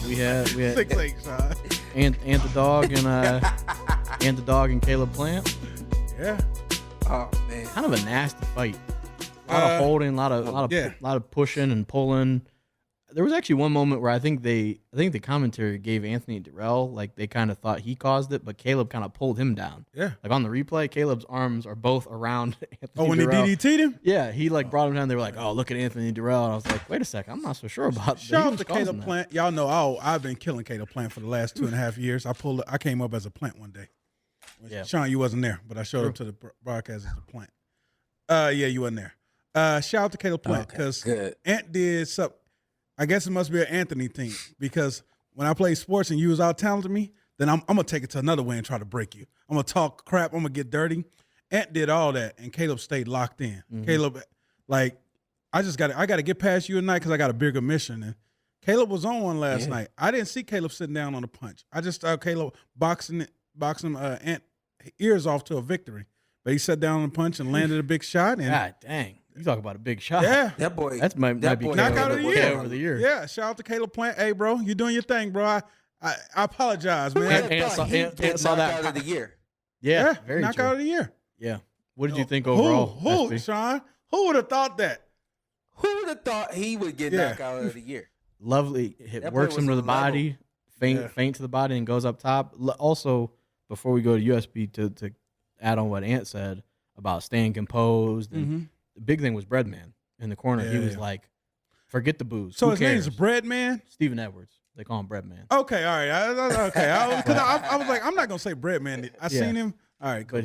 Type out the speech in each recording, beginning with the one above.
We had 6'8", Shawn. Ant the dog and Caleb Plant. Yeah. Oh man. Kind of a nasty fight. A lot of holding, a lot of pushing and pulling. There was actually one moment where I think the commentary gave Anthony Dirrell, like they kind of thought he caused it, but Caleb kind of pulled him down. Yeah. Like on the replay, Caleb's arms are both around Anthony Oh, when Dirrell. he DDT'd him? Yeah, he like brought him down. They were like, "Oh, look at Anthony Dirrell," and I was like, "Wait a second, I'm not so sure about that." Shout out to Caleb Plant. Y'all know I've been killing Caleb Plant for the last 2.5 years. I came up as a Plant one day. Yeah. Shawn, you wasn't there, but I showed up to the broadcast as a Plant. Yeah, you wasn't there. Shout out to Caleb Plant because Ant did something. I guess it must be an Anthony thing because when I play sports and you was out talenting me, then I'm gonna take it to another way and try to break you. I'm gonna talk crap. I'm gonna get dirty. Ant did all that, and Caleb stayed locked in. Mm-hmm. Caleb, like, I got to get past you tonight because I got a bigger mission. And Caleb was on one last night. I didn't see Caleb sitting down on a punch. I just saw Caleb boxing Ant ears off to a victory. But he sat down on a punch and landed a big shot. And God dang. You talk about a big shot. Yeah. That boy. Might be knockout of the year. Over the year. Yeah. Shout out to Caleb Plant. Hey, bro, you doing your thing, bro. I apologize, man. Ant saw that. Knockout of the year. Yeah. Very knockout true. of the year. Yeah. What did you think overall? Who, Shawn? Who would have thought that? Who would have thought he would get knockout of the year? Lovely. Works him to the body, feint to the body, and goes up top. Also, before we go to USB, to add on what Ant said about staying composed, and the big thing was Breadman in the corner. He was like, forget the booze. So his name's Breadman? Stephen Edwards. They call him Breadman. Okay, all right. Okay. I was like, I'm not going to say Breadman. I seen him. All right, cool.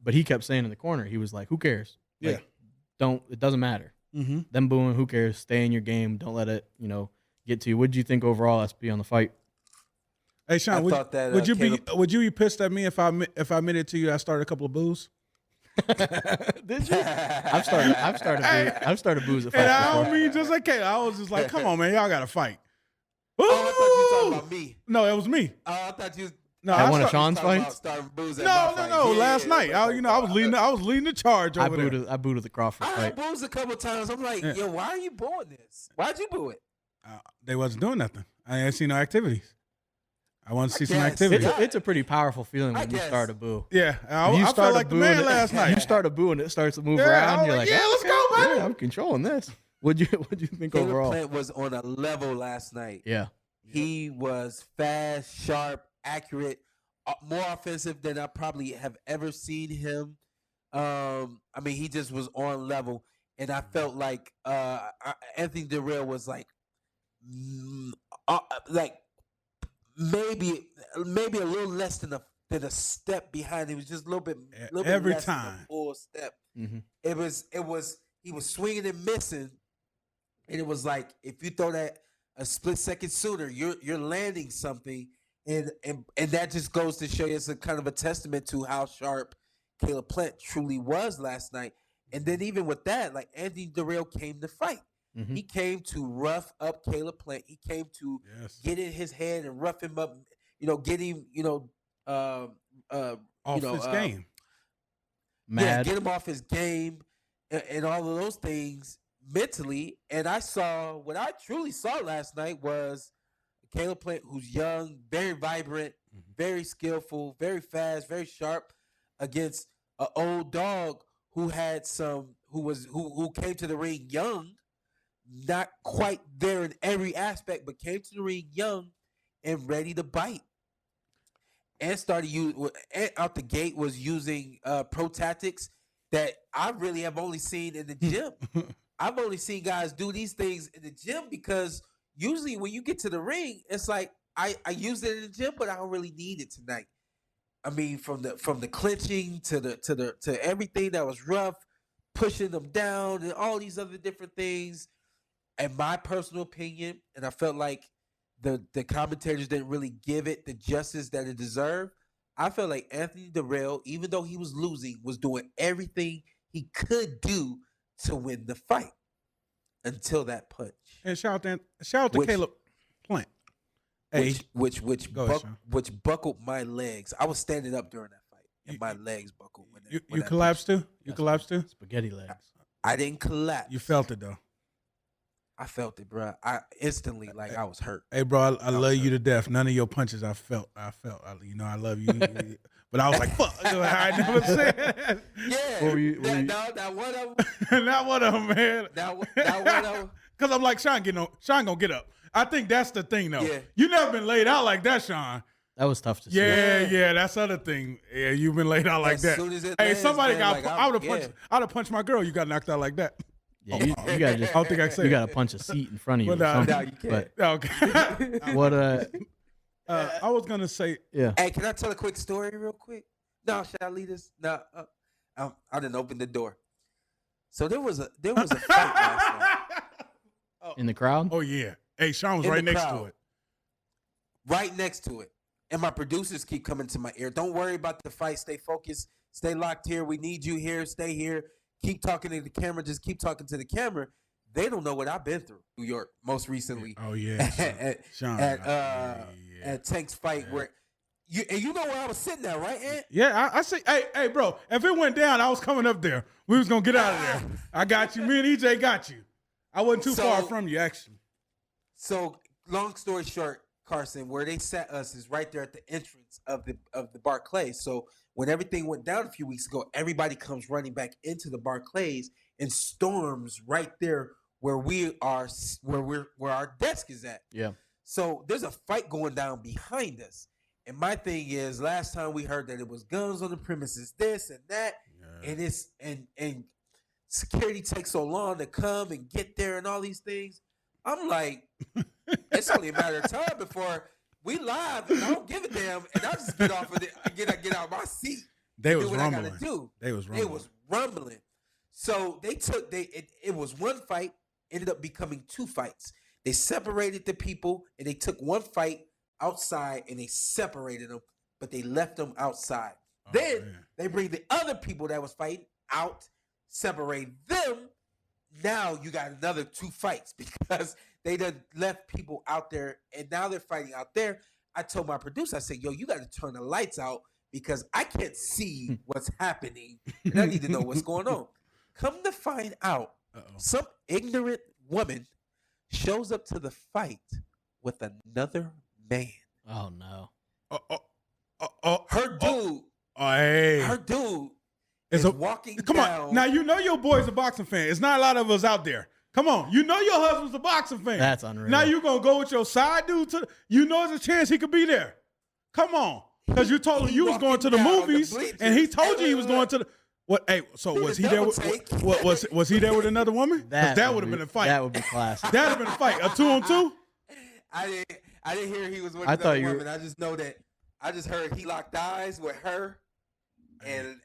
But he kept saying in the corner, he was like, who cares? Like, it doesn't matter. Mm-hmm. Them booing, who cares? Stay in your game. Don't let it, get to you. What did you think overall, SP, on the fight? Hey, Shawn, would you be pissed at me if I admitted to you I started a couple of boos? Did you? I've started booze at fight. And I don't mean just like Caleb. I was just like, come on, man, y'all got to fight. Oh, I thought you were talking about me. No, it was me. I thought you. No, I won a Shawn's fight. No. Last night, I was leading the charge over there. I booed the Crawford fight. I boozed a couple times. I'm like, yo, why are you booing this? Why'd you boo it? They wasn't doing nothing. I ain't seen no activities. I want to see some activity. It's a pretty powerful feeling when you start a boo. Yeah, I felt like the man last night. You start a boo and it starts to move around. You're like, let's go, buddy. Yeah, I'm controlling this. What'd you think overall? Caleb Plant was on a level last night. Yeah, he was fast, sharp, accurate, more offensive than I probably have ever seen him. I mean, he just was on level, and I felt like Anthony Dirrell was like maybe a little less than a step behind. It was just a little bit every less time than a full step. Mm-hmm. It was he was swinging and missing, and it was like if you throw that a split second sooner, you're landing something, and that just goes to show you it's a kind of a testament to how sharp Caleb Plant truly was last night. And then even with that, like Anthony Dirrell came to fight. Mm-hmm. He came to rough up Caleb Plant. He came to get in his head and rough him up. Get him, off his game. Mad. Get him off his game, and all of those things mentally. And what I truly saw last night was Caleb Plant, who's young, very vibrant, very skillful, very fast, very sharp, against an old dog who came to the ring young. Not quite there in every aspect, but came to the ring young and ready to bite. And out the gate was using pro tactics that I really have only seen in the gym. I've only seen guys do these things in the gym because usually when you get to the ring, it's like I used it in the gym, but I don't really need it tonight. I mean, from the clinching to everything that was rough, pushing them down, and all these other different things. In my personal opinion, and I felt like the commentators didn't really give it the justice that it deserved. I felt like Anthony Dirrell, even though he was losing, was doing everything he could do to win the fight until that punch. And shout out to Caleb Plant. Which buckled my legs. I was standing up during that fight, and my legs buckled. You collapsed too? You collapsed too? Spaghetti legs. I didn't collapse. You felt it though. I felt it, bro. I instantly I was hurt. Hey, bro, I love you to death. None of your punches I felt. I love you. But I was like, fuck. I never said. Yeah. That one of them. Not one of them, man. That one of them. Because I'm like, Shawn gonna get up. I think that's the thing, though. Yeah. You never been laid out like that, Shawn. That was tough to see. Yeah, that's the other thing. Yeah, you've been laid out like as that. Soon as it Hey, lands, somebody man, got. I would have punched my girl. You got knocked out like that. Yeah, you gotta just. I don't think I said. You gotta punch a seat in front of you. Well, no, you can't. But, okay. What I was gonna say. Yeah. Hey, can I tell a quick story real quick? No, should I leave this? No, I didn't open the door. So there was a fight last night. In the crowd? Oh yeah. Hey, Shawn was In right the next crowd. to it. Right next to it. And my producers keep coming to my ear. Don't worry about the fight. Stay focused. Stay locked here. We need you here. Stay here. Keep talking to the camera. Just keep talking to the camera. They don't know what I've been through. New York, most recently. Oh yeah. Shawn. At Tank's fight where you know where I was sitting at, right, Ant? Yeah, I see. Hey, bro. If it went down, I was coming up there. We was gonna get out of there. I got you. Me and EJ got you. I wasn't too far from you, actually. So, long story short, Carson, where they sat us is right there at the entrance of the Barclays. So when everything went down a few weeks ago, everybody comes running back into the Barclays and storms right there where we are, where our desk is at. Yeah. So there's a fight going down behind us. And my thing is, last time we heard that it was guns on the premises, this and that, and it's and security takes so long to come and get there and all these things. I'm like, it's only a matter of time before we live, and I don't give a damn, and I just get off of it, get out of my seat. They was do what rumbling. I gotta do. They was rumbling. It was rumbling. So it was one fight, ended up becoming two fights. They separated the people, and they took one fight outside, and they separated them, but they left them outside. Then they bring the other people that was fighting out, separate them. Now you got another two fights because they done left people out there, and now they're fighting out there. I told my producer, I said, yo, you got to turn the lights out because I can't see what's happening, and I need to know what's going on. Come to find out, some ignorant woman shows up to the fight with another man. Oh, no. Her dude. Hey. Her dude is walking Come down. on. Now, you know your boy's a boxing fan. It's not a lot of us out there. Come on. You know your husband's a boxing fan. That's unreal. Now you going to go with your side dude you know there's a chance he could be there. Come on. Because you told him you was going to the movies, and he told you he was going to the... What? Hey, so was he there with... Was he there with another woman? That would have been a fight. That would be classic. That would have been a fight. A 2-on-2? I didn't hear he was with another woman. I just know that I just heard he locked eyes with her and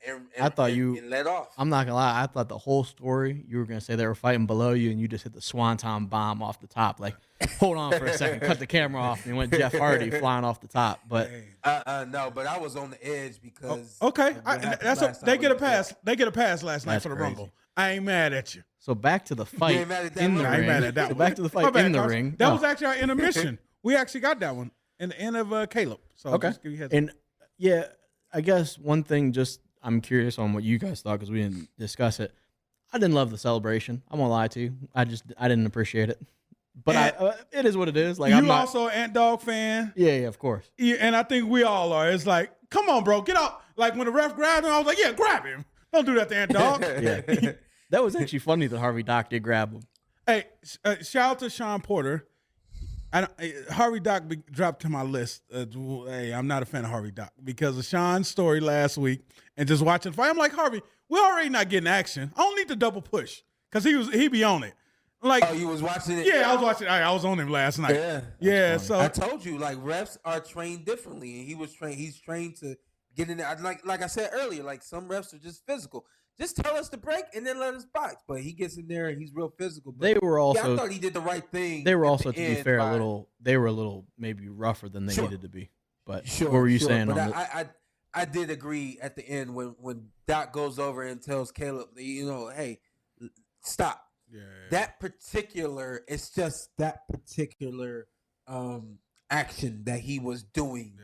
I thought you let off. I'm not gonna lie, I thought the whole story you were gonna say they were fighting below you and you just hit the swanton bomb off the top. Like, hold on for a second, cut the camera off, and went Jeff Hardy flying off the top. But no, but I was on the edge because okay. They get a pass. They get a pass last night for the crazy. Rumble. I ain't mad at you. So back to the fight ain't mad at that in the one? I ain't ring. mad at that So one. back to the fight in the Carson. ring. That was actually our intermission. We actually got that one in the end of Caleb. So Okay. just give you a heads up. And yeah, I guess one thing, just I'm curious on what you guys thought because we didn't discuss it. I didn't love the celebration. I won't lie to you. I didn't appreciate it. But it is what it is. Like, you I'm not, also an Ant Dog fan. Yeah, of course. Yeah, and I think we all are. It's like, come on, bro, get out. Like when the ref grabbed him, I was like, yeah, grab him. Don't do that to Ant Dog. Yeah. That was actually funny that Harvey Doc did grab him. Hey, shout out to Shawn Porter. Harvey Doc dropped to my list. Hey, I'm not a fan of Harvey Doc because of Shawn's story last week and just watching the fight. I'm like, Harvey, we're already not getting action. I don't need to double push because he be on it. Like, you was watching it? Yeah, I was watching. I was on him last night. Yeah. So I told you, like, refs are trained differently, and he was trained. He's trained to get in there. Like I said earlier, like some refs are just physical. Just tell us to break and then let us box. But he gets in there and he's real physical. But they were also. I thought he did the right thing. They were also, to be fair, They were a little maybe rougher than they needed to be. But what were you saying? But I did agree at the end when Doc goes over and tells Caleb, hey, stop. Yeah. That particular, it's just that particular action that he was doing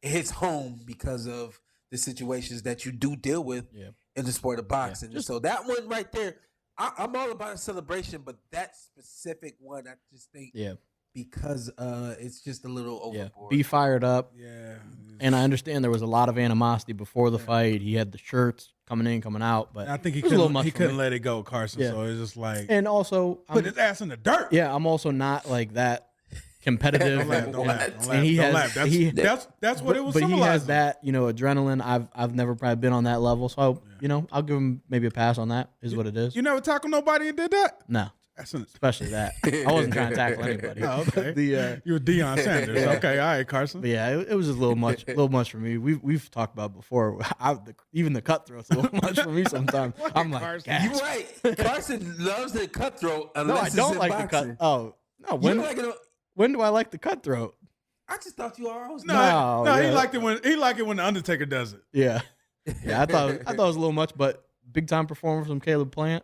hits home because of the situations that you do deal with in the sport of boxing. So that one right there, I'm all about a celebration, but that specific one, I just think, because it's just a little overboard. Be fired up. Yeah. And I understand there was a lot of animosity before the fight. He had the shirts coming in, coming out, but I think he couldn't let it go, Carson. So it's just like, and also put his ass in the dirt. Yeah, I'm also not like that competitive. Don't laugh. That's what it was. But he has that, adrenaline. I've never probably been on that level, so I'll give him maybe a pass on that. Is what it is. You never tackled nobody and did that? No. Especially that. I wasn't trying to tackle anybody. Oh, okay. You were Deion Sanders. Okay, all right, Carson. But yeah, it was just a little much for me. We've talked about before. Even the cutthroat's a little much for me sometimes. I'm like, Carson, you're right. Carson loves the cutthroat. No, I don't like the cut. Oh no, when do I like the cutthroat? I just thought you always. No, he liked it when the Undertaker does it. Yeah. I thought it was a little much, but big time performance from Caleb Plant.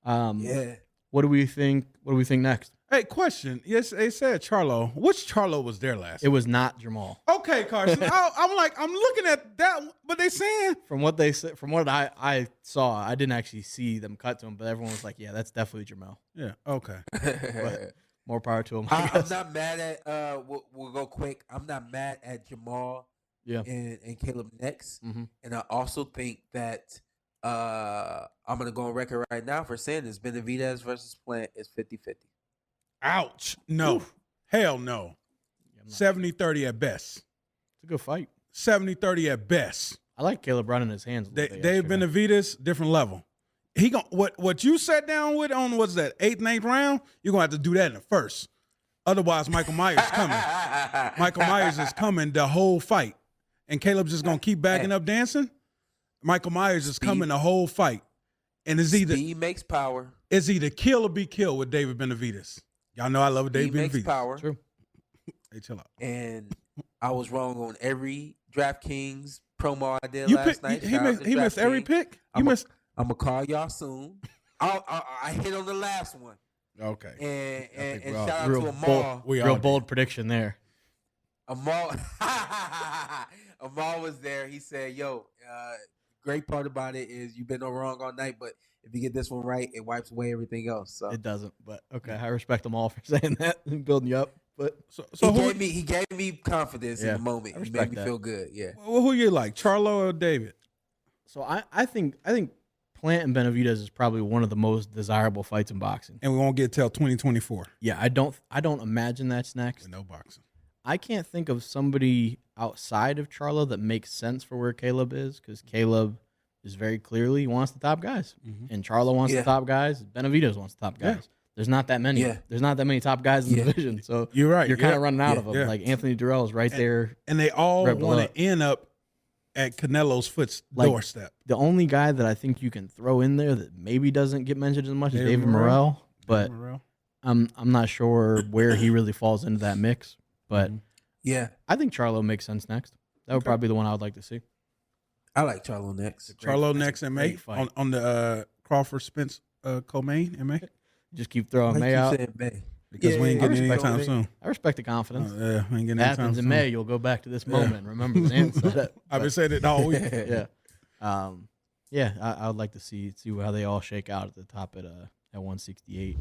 What do we think? What do we think next? Hey, question. Yes, they said Charlo. Which Charlo was there last? It was not Jamal. Okay, Carson. I'm looking at that, but they saying from what they said, from what I saw, I didn't actually see them cut to him, but everyone was like, "Yeah, that's definitely Jamal." Yeah. Okay. But more power to him. I'm not mad at. We'll go quick. I'm not mad at Jamal. Yeah. And Caleb next, and I also think that. I'm going to go on record right now for saying this. Benavidez versus Plant is 50-50. Ouch. No. Oof. Hell no. 70-30 at best. It's a good fight. 70-30 at best. I like Caleb running his hands. Dave Benavidez, different level. He what you sat down with on, what's that, 8th, 9th round, you're going to have to do that in the first. Otherwise, Michael Myers is coming. Michael Myers is coming the whole fight. And Caleb's just going to keep backing up dancing. Michael Myers is coming the whole fight. And Speed makes power. It's either kill or be killed with David Benavidez. Y'all know I love David Benavidez. Makes power. True. Hey, chill out. And I was wrong on every DraftKings promo I did last night. He missed every pick? I'm going to call y'all soon. I hit on the last one. Okay. And shout out to Amal. Real bold prediction there. Amal was there. He said, yo, great part about it is you've been wrong all night, but if you get this one right, it wipes away everything else. So it doesn't, but okay. I respect them all for saying that and building you up. But he gave me confidence in the moment. He made me feel good. Yeah. Well, who you like, Charlo or David? So I think Plant and Benavidez is probably one of the most desirable fights in boxing. And we won't get till 2024. Yeah, I don't imagine that's next. With no boxing. I can't think of somebody outside of Charlo that makes sense for where Caleb is, because Caleb is very clearly he wants the top guys, and Charlo wants the top guys. Benavidez wants the top guys. Yeah. There's not that many. Yeah. There's not that many top guys in the division. So you're right. You're kind of running out of them. Yeah. Like Anthony Dirrell is right there, and they all want to end up at Canelo's doorstep. The only guy that I think you can throw in there that maybe doesn't get mentioned as much is David Morrell, but I'm not sure where he really falls into that mix. But I think Charlo makes sense next. That would probably be the one I would like to see. I like Charlo next. Charlo next in May on the Crawford Spence co-main in May. Just keep throwing May out because we ain't getting any time soon. I respect the confidence. Yeah, we ain't getting any time soon. In May, you'll go back to this moment. Remember the answer. I've been saying it all week. I would like to see how they all shake out at the top at 168.